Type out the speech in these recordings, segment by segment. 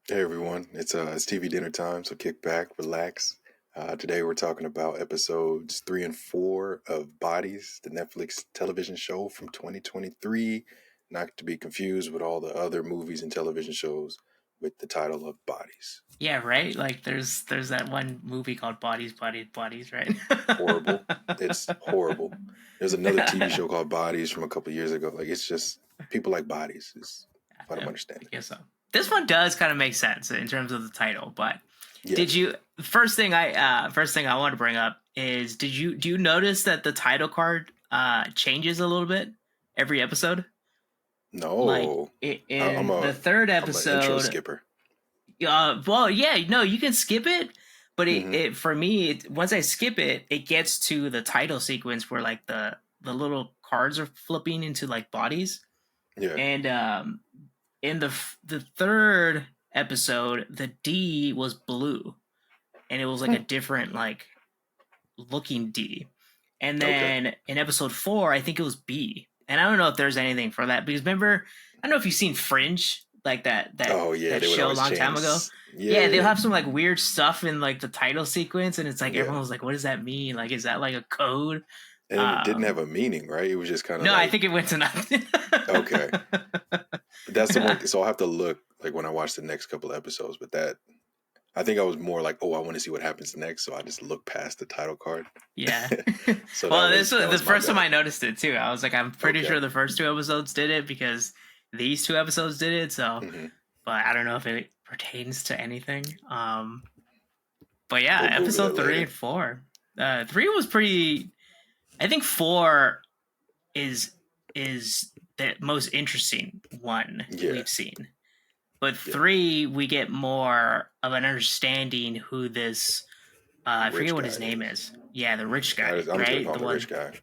Hey everyone, it's TV dinner time, so kick back, relax. Today we're talking about episodes 3 and 4 of Bodies, the Netflix television show from 2023, not to be confused with all the other movies and television shows with the title of Bodies. Yeah, right. Like there's that one movie called Bodies, Bodies, Bodies, right? Horrible. It's horrible. There's another TV show called Bodies from a couple years ago. Like it's just people like bodies. Is what I'm I understanding. guess so. This one does kind of make sense in terms of the title, but did Yes. you first thing I want to bring up is do you notice that the title card changes a little bit every episode? Like No. I'm in a the third I'm an intro episode, skipper. well, yeah, no, you can skip it, but Mm-hmm. it for me, once I skip it, it gets to the title sequence where like the little cards are flipping into like bodies, Yeah. and in the third episode, the D was blue, and it was like a different like looking D, and Okay. then in episode 4, I think it was B, and I don't know if there's anything for that because remember, I don't know if you've seen Fringe, like Oh yeah, that they would show a always long time change. ago. Yeah, they'll Yeah, have some like weird stuff in like the title sequence, and it's like yeah, everyone was like, "What does that mean? Like, is that like a code?" and it didn't have Um, a meaning, right? It was just kind of no, I like think it went to nothing. okay, but that's the one. So I'll have to look like when I watch the next couple of episodes. But that I think I was more like, oh, I want to see what happens next, so I just look past the title card. Yeah. So Well, that the was my first time bad. I noticed it too. I was like, I'm pretty Okay. sure the first two episodes did it because these two episodes did it. So, Hmm. but I don't know if it pertains to anything. But yeah, We'll Google it episode three later. and four. Three was pretty. I think four is is the most interesting one Yeah, we've seen. But yeah. three, we get more of an understanding who this. I Rich forget what guy his name is. is. Yeah, the rich guy, I'm just gonna right? call The him the rich one. guy.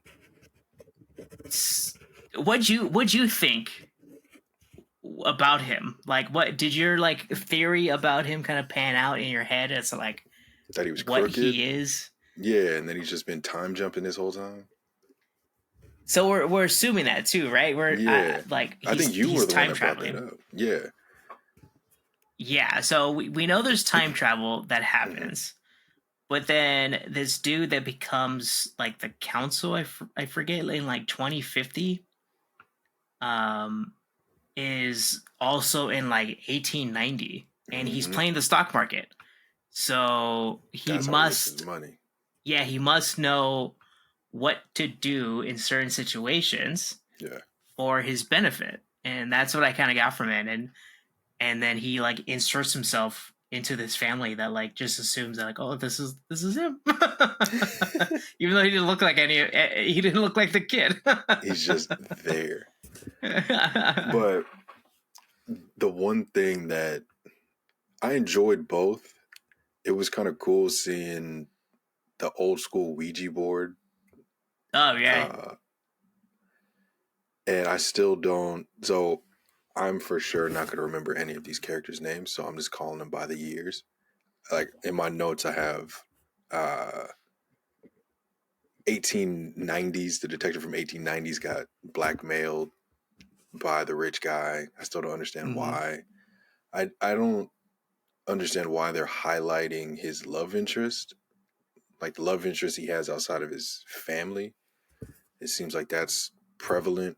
What'd you think about him? Like, what did your like theory about him kind of pan out in your head as to like That he was what crooked. he is? Yeah, and then he's just been time jumping this whole time. So we're assuming that too, right? We're Yeah, like I think you he's were the one time that brought that traveling. up. Yeah. Yeah, so we know there's time travel that Hmm. happens, but then this dude that becomes like the council, I forget, in like 2050, um, is also in like 1890, and he's Hmm. playing the stock market. So That's how he gets his money. he must know what to do in certain situations Yeah. for his benefit, and that's what I kind of got from it. And then he like inserts himself into this family that like just assumes that like, oh, this is him, even though he didn't look like the kid. He's just there. But the one thing that I enjoyed both, it was kind of cool seeing the old school Ouija board. Oh yeah. Uh, and I still don't. So I'm for sure not going to remember any of these characters' names. So I'm just calling them by the years. Like in my notes, I have uh, 1890s. The detective from 1890s got blackmailed by the rich guy. I still don't understand Mm-hmm. why. I don't understand why they're highlighting his love interest, like the love interest he has outside of his family. It seems like that's prevalent.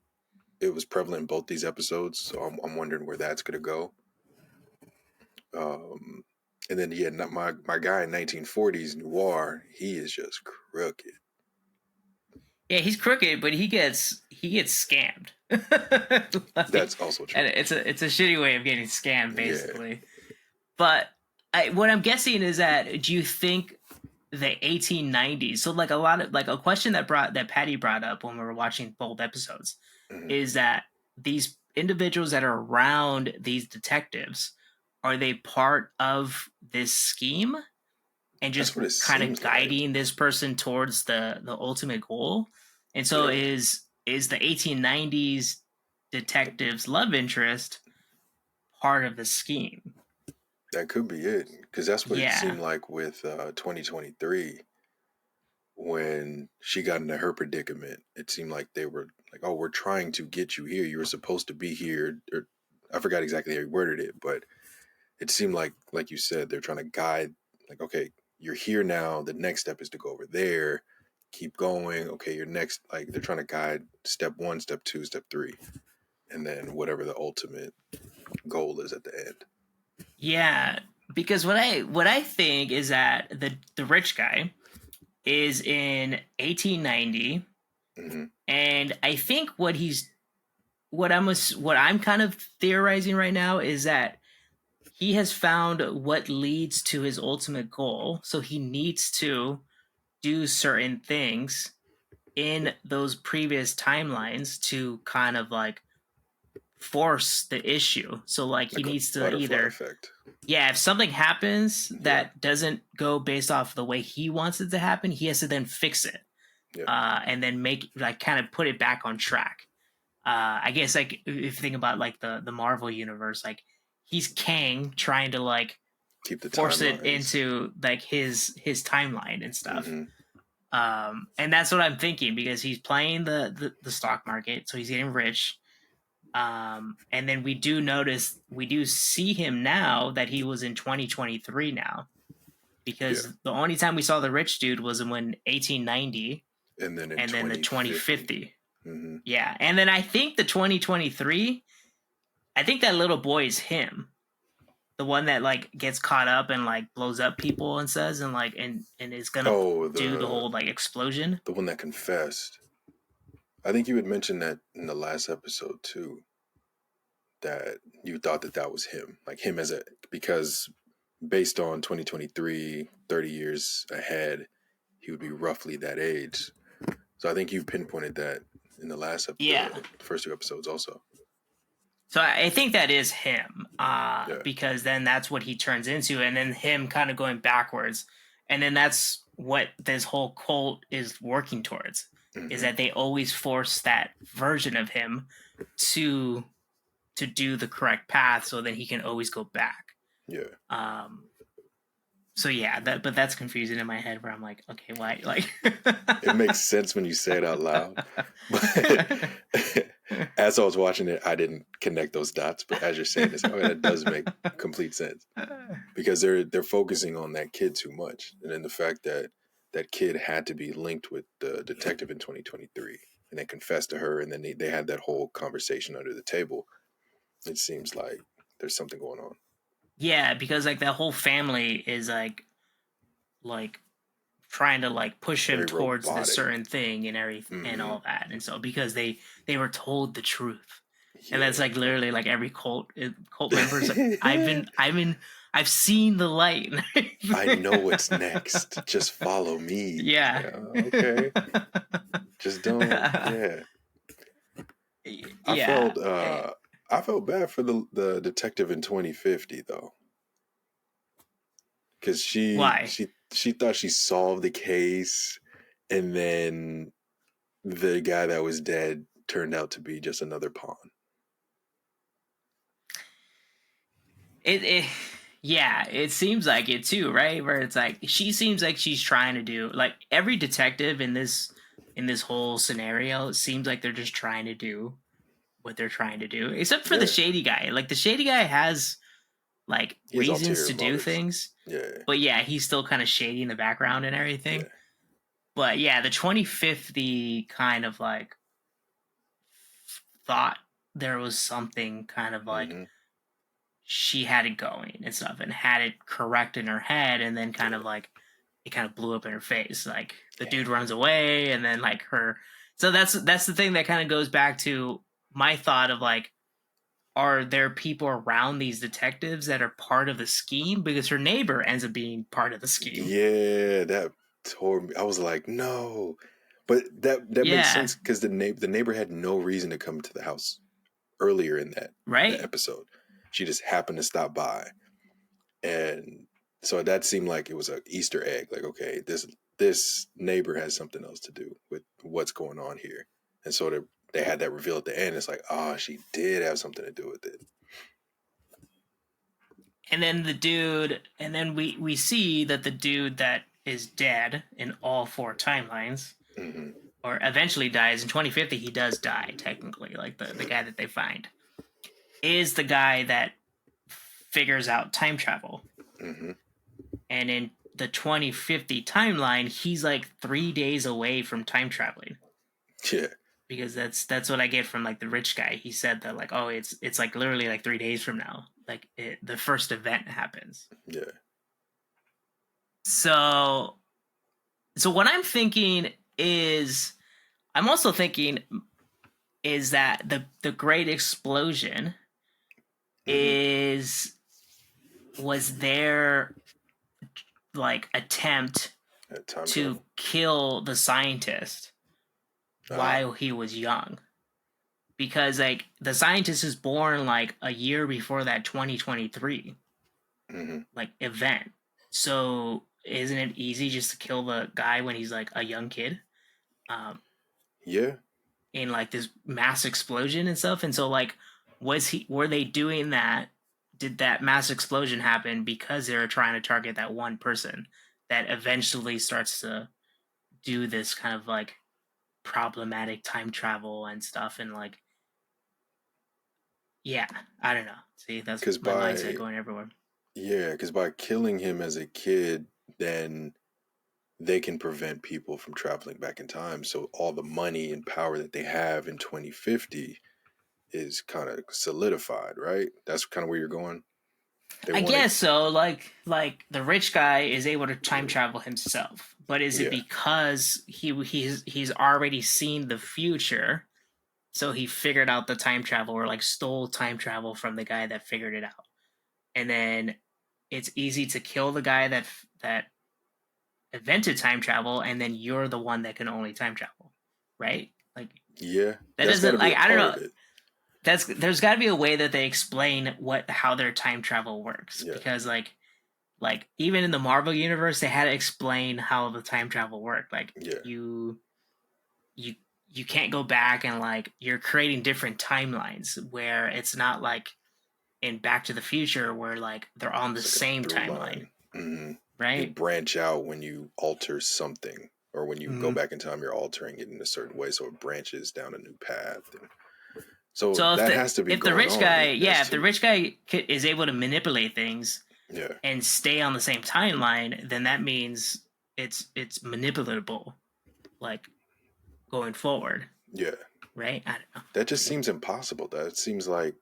It was prevalent in both these episodes, so I'm wondering where that's gonna go. Um, and then yeah, my guy in 1940s noir, he is just crooked. Yeah, he's crooked, but he gets scammed. Like, That's also and true. it's a shitty way of getting scammed, Yeah. basically. But what I'm guessing is that do you think the 1890s? So like a lot of like a question that Patty brought up when we were watching both episodes Hmm. is that these individuals that are around these detectives, are they part of this scheme and That's just what it kind of seems like. guiding this person towards the ultimate goal? And so Yeah, is the 1890s detective's love interest part of the scheme? that could be it. Because that's what it Yeah. seemed like with 2023 when she got into her predicament. It seemed like they were like, "Oh, we're trying to get you here. You were supposed to be here." Or I forgot exactly how he worded it, but it seemed like you said, they're trying to guide, like, okay, you're here now, the next step is to go over there, keep going, okay, your next, like, they're trying to guide step 1, step 2, step 3, and then whatever the ultimate goal is at the end. Yeah, because what I think is that the rich guy is in 1890, and I think what I'm kind of theorizing right now is that he has found what leads to his ultimate goal, so he needs to do certain things in those previous timelines to kind of like force the issue. So like he Like a needs to butterfly either, effect. yeah, if something happens that doesn't go based off the way he wants it to happen, he has to then fix it. And then make like kind of put it back on track. I guess like if you think about like the Marvel universe, like he's Kang trying to like Keep the force it timelines. into like his timeline and stuff. And that's what I'm thinking, because he's playing the stock market, so he's getting rich. And then we do see him now that he was in 2023 now, because the only time we saw the rich dude was when 1890, and then the 2050. Mm-hmm. Yeah, and then I think the 2023, I think that little boy is him, the one that like gets caught up and like blows up people and says and like and is gonna do the whole like explosion. The one that confessed. I think you had mentioned that in the last episode too, that you thought that was him, like him as a, because based on 2023, 30 years ahead, he would be roughly that age. So I think you've pinpointed that in the last the first 2 episodes also. So I think that is him, because then that's what he turns into, and then him kind of going backwards, and then that's what this whole cult is working towards, is that they always force that version of him to do the correct path, so that he can always go back. Yeah. So yeah, but that's confusing in my head, where I'm like, okay, why? Like, it makes sense when you say it out loud. But as I was watching it, I didn't connect those dots. But as you're saying this, that does make complete sense, because they're focusing on that kid too much, and then the fact that that kid had to be linked with the detective in 2023, and then confessed to her, and then they had that whole conversation under the table. It seems like there's something going on. Yeah, because like that whole family is like trying to like push him towards this certain thing and everything and all that, and so because they were told the truth, and that's like literally like every cult member is like, I've seen the light. I know what's next. Just follow me. Yeah. Okay. Just don't. Yeah. I felt bad for the detective in 2050 though, because she thought she solved the case, and then the guy that was dead turned out to be just another pawn. It seems like it too, right? Where it's like she seems like she's trying to do, like every detective in this whole scenario, it seems like they're just trying to do what they're trying to do, except for the shady guy. Like the shady guy has like reasons to do things. Yeah. But yeah, he's still kind of shady in the background and everything. Yeah. But yeah, the 2050 kind of like thought there was something kind of like she had it going and stuff and had it correct in her head, and then kind of like it kind of blew up in her face. Like the dude runs away, and then like her. So that's the thing that kind of goes back to my thought of like, are there people around these detectives that are part of the scheme? Because her neighbor ends up being part of the scheme. Yeah, that tore me. I was like, no. But that makes sense, because the neighbor had no reason to come to the house earlier in that episode. She just happened to stop by. And so that seemed like it was an Easter egg. Like, okay, this neighbor has something else to do with what's going on here. And so they had that reveal at the end. It's like, oh, she did have something to do with it. And then we see that the dude that is dead in all 4 timelines, or eventually dies in 2050, he does die technically, like the guy that they find, is the guy that figures out time travel. Mm-hmm. And in the 2050 timeline, he's like 3 days away from time traveling. Yeah. Because that's what I get from like the rich guy. He said that like, oh, it's like literally like 3 days from now, like the first event happens. Yeah. So what I'm thinking is, I'm also thinking is that the great explosion was their like attempt to kill the scientist while he was young, because like the scientist is born like a year before that 2023 like event. So isn't it easy just to kill the guy when he's like a young kid? Yeah. In like this mass explosion and stuff. And so like, were they doing that? Did that mass explosion happen because they were trying to target that one person that eventually starts to do this kind of like problematic time travel and stuff? And like, yeah, I don't know. See, that's my mindset going everywhere. Yeah, because by killing him as a kid, then they can prevent people from traveling back in time. So all the money and power that they have in 2050 is kind of solidified, right? That's kind of where you're going. I guess so. Like the rich guy is able to time travel himself, but is it because he's already seen the future, so he figured out the time travel, or like stole time travel from the guy that figured it out, and then it's easy to kill the guy that invented time travel, and then you're the one that can only time travel, right? Like, yeah, that doesn't, like, I don't know. There's got to be a way that they explain how their time travel works, because like even in the Marvel universe, they had to explain how the time travel worked. Like, you can't go back, and like you're creating different timelines where it's not like in Back to the Future where like they're on the same timeline. Right? You branch out when you alter something, or when you go back in time, you're altering it in a certain way, so it branches down a new path. So that has to be if the rich guy, if the rich guy is able to manipulate things, and stay on the same timeline, then that means it's manipulatable, like going forward. Yeah. Right? I don't know. That just seems impossible. That seems like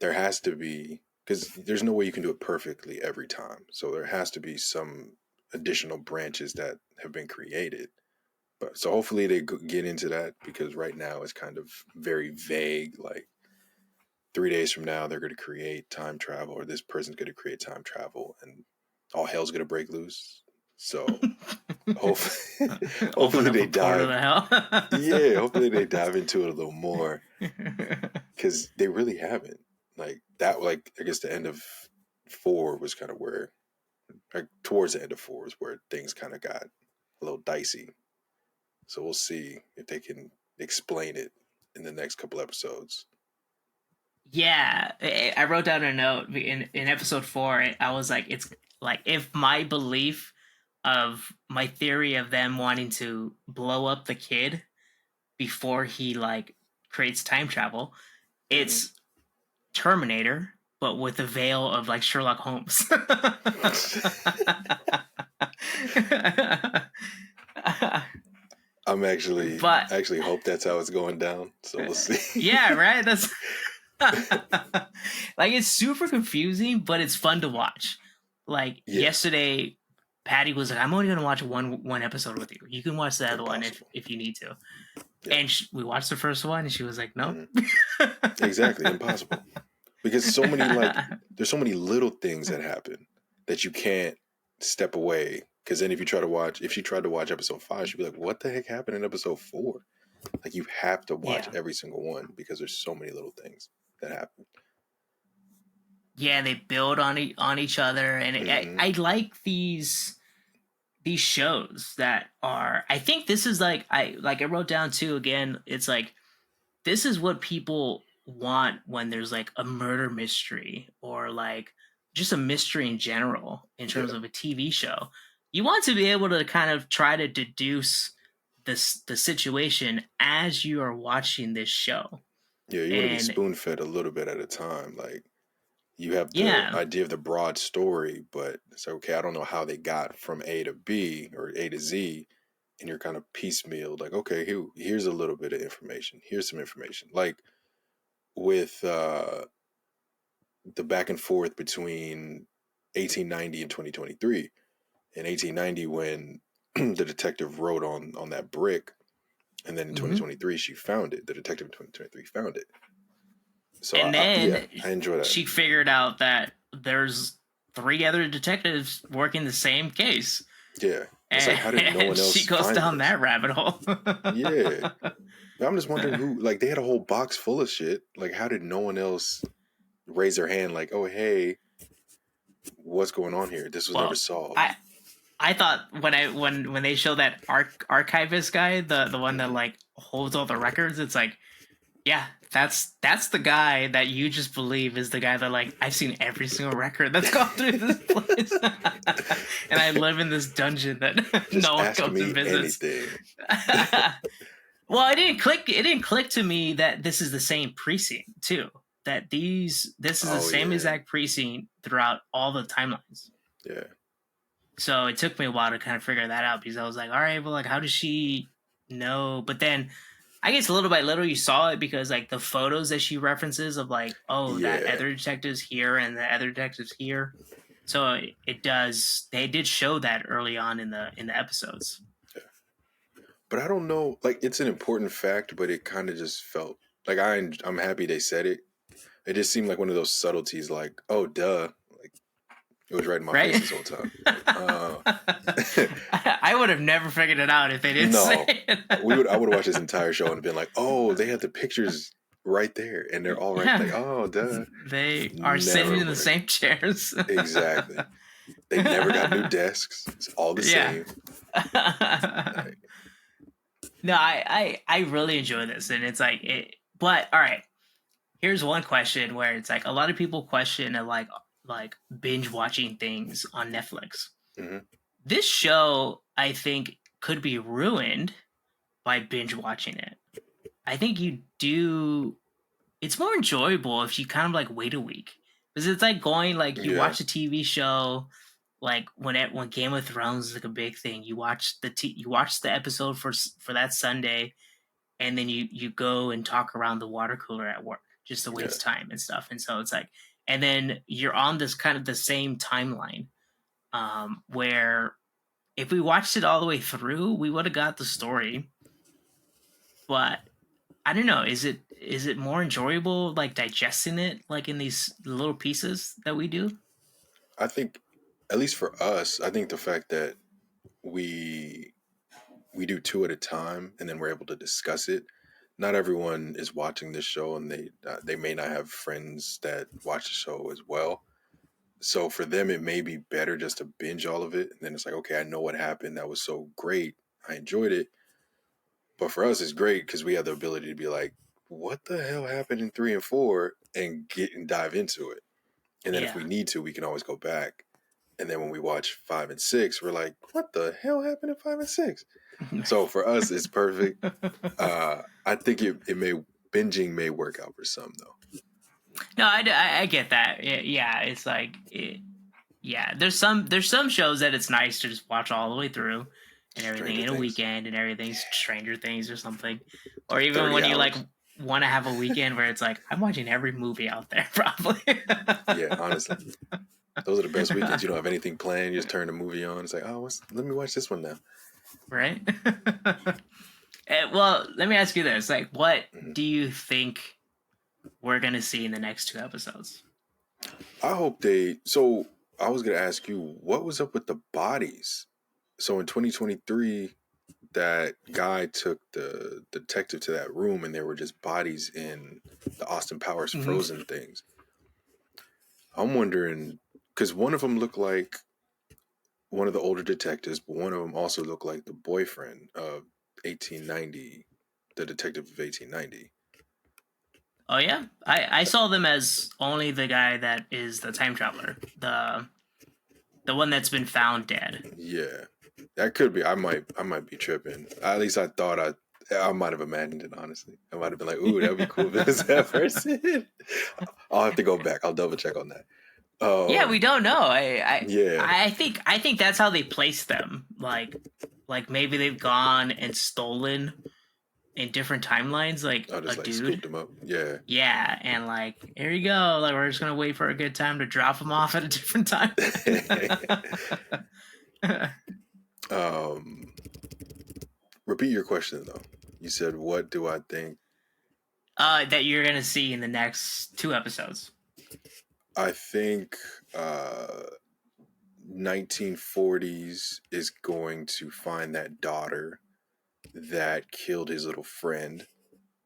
there has to be, because there's no way you can do it perfectly every time. So there has to be some additional branches that have been created. But so hopefully they get into that, because right now it's kind of very vague. Like 3 days from now, they're going to create time travel, or this person's going to create time travel, and all hell's going to break loose. So hopefully they dive. Hopefully they dive into it a little more, because they really haven't. Like that, like I guess the end of 4 was kind of where, like towards the end of 4 is where things kind of got a little dicey. So we'll see if they can explain it in the next couple episodes. Yeah, I wrote down a note in episode 4. I was like, it's like, if my belief of my theory of them wanting to blow up the kid before he like creates time travel, it's Terminator, but with a veil of like Sherlock Holmes. I'm actually hope that's how it's going down. So we'll see. Yeah, right. That's like, it's super confusing, but it's fun to watch. Like yesterday, Patty was like, "I'm only going to watch one episode with you. You can watch the other one if you need to." Yeah. And we watched the first one, and she was like, "No." Exactly, impossible. Because there's so many little things that happen that you can't step away. Because then if she tried to watch episode 5, she'd be like, "What the heck happened in episode 4?" Like, you have to watch every single one, because there's so many little things that happen. Yeah, they build on each other, and I like these shows that are. I think this is like I wrote down too. Again, it's like, this is what people want when there's like a murder mystery, or like just a mystery in general in terms of a TV show. You want to be able to kind of try to deduce the situation as you are watching this show. Yeah, you want to be spoon-fed a little bit at a time. Like, You have the Yeah. idea of the broad story, but it's okay, I don't know how they got from A to B or A to Z, and you're kind of piecemeal. Like, okay, here's a little bit of information. Here's some information. Like with the back and forth between 1890 and 2023. In 1890, when the detective wrote on that brick, and then in Mm-hmm. 2023 she found it. The detective in 2023 found it. So And yeah, then I enjoy that. she figured out that there's 3 other detectives working the same case. Yeah, it's like, how did no one else she goes find down this? that rabbit hole. Yeah, I'm just wondering who. Like, they had a whole box full of shit. Like, how did no one else raise their hand? Like, oh hey, what's going on here? This was never Well, solved. I thought when they show that archivist guy, the one that like holds all the records, it's like, yeah, that's the guy that you just believe is the guy that like, I've seen every single record that's gone through this place, and I live in this dungeon that Just no one ask comes me and visits. anything. Well, it didn't click. It didn't click to me that this is the same precinct too. That this is the Oh same yeah, exact precinct throughout all the timelines. yeah. So it took me a while to kind of figure that out, because I was like, all right, well, like, how does she know? But then I guess little by little you saw it, because like the photos that she references of like, oh, that Yeah. other detective's here and the other detective's here. So it does. They did show that early on in the episodes. But I don't know. Like, it's an important fact, but it kind of just felt like I'm happy they said it. It just seemed like one of those subtleties. Like, oh, duh. Like, it was right in my Right? face this whole time. I would have never figured it out if they didn't say it. I would have watched this entire show and been like, oh, they have the pictures right there, and they're all right. Yeah. Like, oh, duh. They are sitting in the same chairs. Exactly. They never got new desks. It's all the same. Like, No, I really enjoy this, and it's like it. But all right, here's one question where it's like a lot of people question like binge watching things on Netflix. mm-hmm. This show, I think, could be ruined by binge watching it. I think you do. It's more enjoyable if you kind of like wait a week, because it's like going like you watch a TV show, like when Game of Thrones is like a big thing. You watch the episode for that Sunday, and then you go and talk around the water cooler at work just to waste time and stuff. And so it's like, and then you're on this kind of the same timeline, where if we watched it all the way through, we would have got the story. But I don't know. Is it more enjoyable like digesting it like in these little pieces that we do? I think, at least for us, I think the fact that we do 2 at a time and then we're able to discuss it. Not everyone is watching this show, and they may not have friends that watch the show as well. So for them, it may be better just to binge all of it, and then it's like, okay, I know what happened. That was so great. I enjoyed it. But for us, it's great because we have the ability to be like, what the hell happened in 3 and 4, and get and dive into it. And then if we need to, we can always go back. And then when we watch 5 and 6, we're like, what the hell happened in 5 and 6? So for us, it's perfect. I think binging may work out for some, though. No, I get that. Yeah, it's like, there's some shows that it's nice to just watch all the way through and everything in a weekend and everything, Stranger Things or something. Or even when you like want to have a weekend where it's like, I'm watching every movie out there, probably. Yeah, honestly. Those are the best weekends. You don't have anything planned. You just turn the movie on. It's like, oh, let me watch this one now. Right? Well, let me ask you this. Like, what do you think we're going to see in the next 2 episodes? I hope so I was going to ask you, what was up with the bodies? So in 2023, that guy took the detective to that room, and there were just bodies in the Austin Powers Frozen things. I'm wondering, because one of them looked like one of the older detectives, but one of them also looked like the boyfriend of 1890, the detective of 1890. Oh yeah, I saw them as only the guy that is the time traveler, the one that's been found dead. Yeah, that could be. I might be tripping. At least I thought I might have imagined it, honestly. I might have been like, ooh, that would be cool if it was that person. I'll have to go back. I'll double check on that. Yeah, we don't know. Yeah. I think that's how they place them. Like maybe they've gone and stolen in different timelines, like I'll a just like scoop dude. them up. Yeah. Yeah, and like here you go. Like we're just gonna wait for a good time to drop them off at a different time. Repeat your question though. You said, what do I think? That you're gonna see in the next 2 episodes. I think 1940s is going to find that daughter that killed his little friend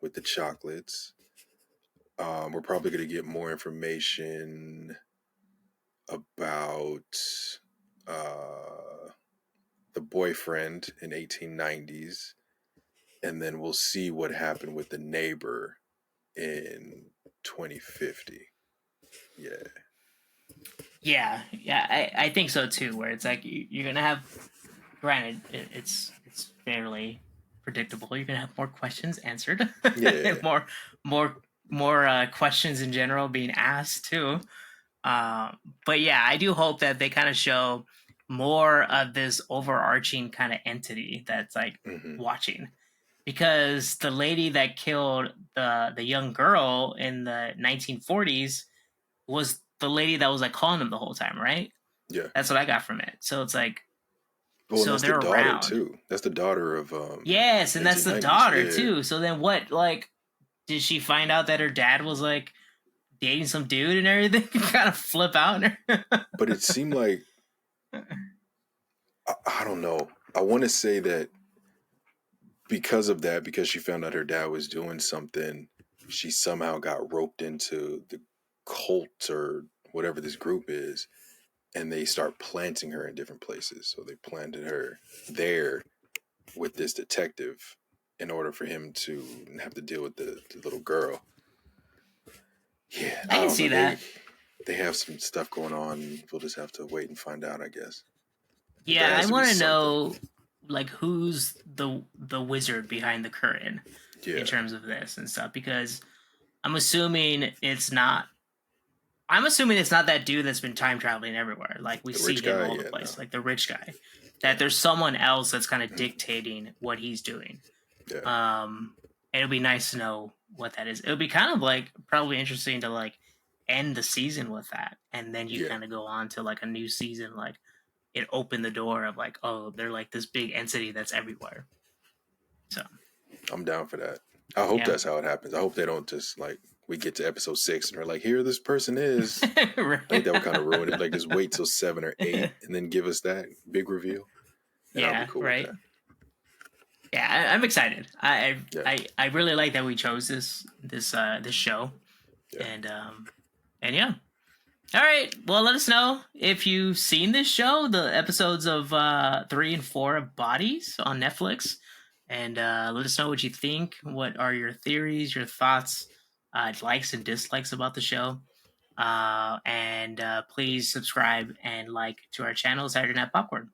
with the chocolates. We're probably going to get more information about the boyfriend in 1890s, and then we'll see what happened with the neighbor in 2050. Yeah. Yeah, I think so too. Where it's like you're gonna have, granted, it's fairly predictable. You're gonna have more questions answered, Yeah. more questions in general being asked too. But yeah, I do hope that they kind of show more of this overarching kind of entity that's like watching, because the lady that killed the young girl in the 1940s was the lady that was like calling them the whole time, right? Yeah. That's what I got from it. So it's like, Well, so that's the they're daughter around. too. That's the daughter of Yes, and that's the 1890s. daughter Yeah. too. So then what, like, did she find out that her dad was like dating some dude and everything? Kind of flip out. But it seemed like, I don't know. I want to say that because of that, because she found out her dad was doing something, she somehow got roped into the cult or whatever this group is, and they start planting her in different places. So they planted her there with this detective in order for him to have to deal with the little girl. Yeah, I I can don't know. see that. They have some stuff going on. We'll just have to wait and find out, I guess. But there Yeah, I has to be want to something. know like who's the wizard behind the curtain in Yeah. terms of this and stuff, because I'm assuming it's not. I'm assuming it's not that dude that's been time traveling everywhere. Like we The see rich him guy? all the Yeah, no. place, like the rich guy. Yeah. That there's someone else that's kind of dictating what he's doing. Yeah. It'll be nice to know what that is. It'll be kind of like probably interesting to like end the season with that, and then you Yeah. kind of go on to like a new season. Like it opened the door of like, oh, they're like this big entity that's everywhere. So I'm down for that. I hope yeah. that's how it happens. I hope they don't just like we get to episode 6 and they're like, here this person is. Right. I think that would kind of ruin it. Like just wait till 7 or 8 and then give us that big reveal. And I'll Yeah, be cool right. with that. Yeah, I'm excited. Yeah. I really like that we chose this show, Yeah. and yeah. All right. Well, let us know if you've seen this show, the episodes of 3 and 4 of Bodies on Netflix, and let us know what you think. What are your theories, your thoughts, likes and dislikes about the show? And please subscribe and like to our channel, Saturday Night Popcorn.